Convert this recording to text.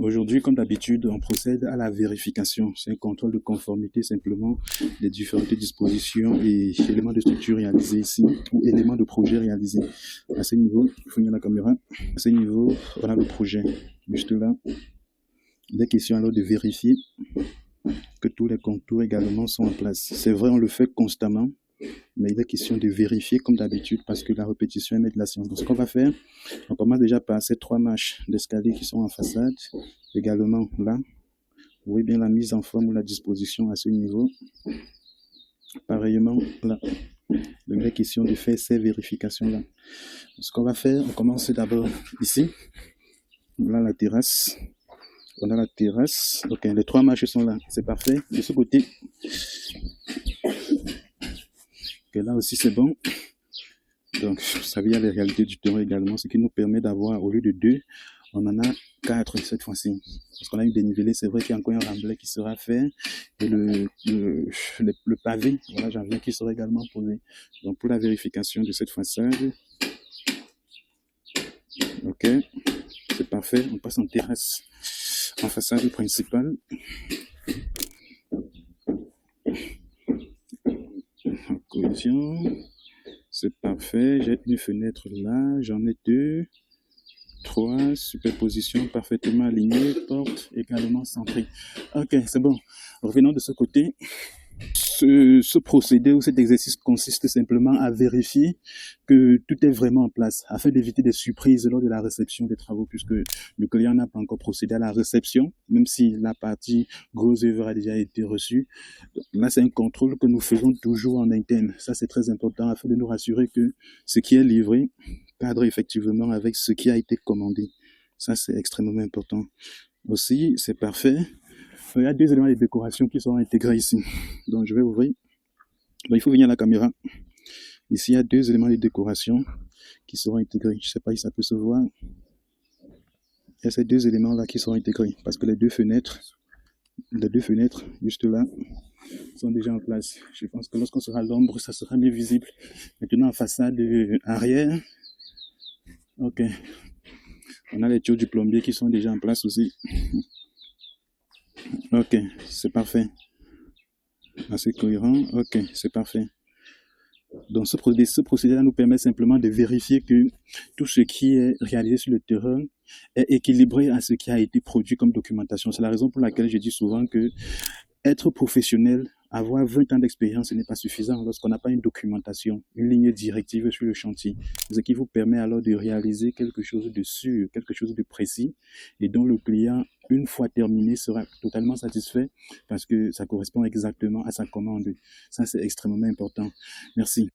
Aujourd'hui, comme d'habitude, on procède à la vérification. C'est un contrôle de conformité simplement des différentes dispositions et éléments de structure réalisés ici ou éléments de projet réalisés. À ce niveau, il faut venir la caméra. À ce niveau, voilà le projet. Juste là, il est question alors de vérifier que tous les contours également sont en place. C'est vrai, on le fait constamment, mais il est question de vérifier comme d'habitude parce que la répétition est maître de la science. Donc ce qu'on va faire, on commence déjà par ces 3 marches d'escalier qui sont en façade. Également là, vous voyez bien la mise en forme ou la disposition à ce niveau. Pareillement là, il est question de faire ces vérifications-là. Ce qu'on va faire, on commence d'abord ici. Là la terrasse. On a la terrasse. Ok, les 3 marches sont là, c'est parfait. De ce côté, okay, là aussi c'est bon. Donc, ça vient les réalités du terrain également, ce qui nous permet d'avoir, au lieu de 2, on en a 4 cette fois-ci. Parce qu'on a eu dénivelé, c'est vrai qu'il y a encore un remblai qui sera fait. Et le pavé, voilà, j'en viens, qui sera également posé. Donc, pour la vérification de cette façade, ok, c'est parfait. On passe en terrasse, en façade principale. En collision. C'est parfait, j'ai une fenêtre là, j'en ai 2, 3, superposition parfaitement alignée, porte également centrée. Ok, c'est bon. Revenons de ce côté. Ce procédé ou cet exercice consiste simplement à vérifier que tout est vraiment en place afin d'éviter des surprises lors de la réception des travaux puisque le client n'a pas encore procédé à la réception, même si la partie gros œuvre a déjà été reçue. Donc, là, c'est un contrôle que nous faisons toujours en interne. Ça, c'est très important afin de nous rassurer que ce qui est livré cadre effectivement avec ce qui a été commandé. Ça, c'est extrêmement important. Aussi, c'est parfait. Il y a 2 éléments de décoration qui sont intégrés ici. Donc, je vais ouvrir. Donc, il faut venir à la caméra. Ici, il y a 2 éléments de décoration qui seront intégrés. Je ne sais pas si ça peut se voir. Il y a ces 2 éléments-là qui seront intégrés parce que les deux fenêtres, juste là, sont déjà en place. Je pense que lorsqu'on sera à l'ombre, ça sera mieux visible. Maintenant, en façade arrière, ok. On a les tuyaux du plombier qui sont déjà en place aussi. Ok, c'est parfait. Assez cohérent. Ok, c'est parfait. Donc ce procédé-là nous permet simplement de vérifier que tout ce qui est réalisé sur le terrain est équilibré à ce qui a été produit comme documentation. C'est la raison pour laquelle je dis souvent que être professionnel, avoir 20 ans d'expérience, ce n'est pas suffisant lorsqu'on n'a pas une documentation, une ligne directive sur le chantier. Ce qui vous permet alors de réaliser quelque chose de sûr, quelque chose de précis et dont le client, une fois terminé, sera totalement satisfait parce que ça correspond exactement à sa commande. Ça, c'est extrêmement important. Merci.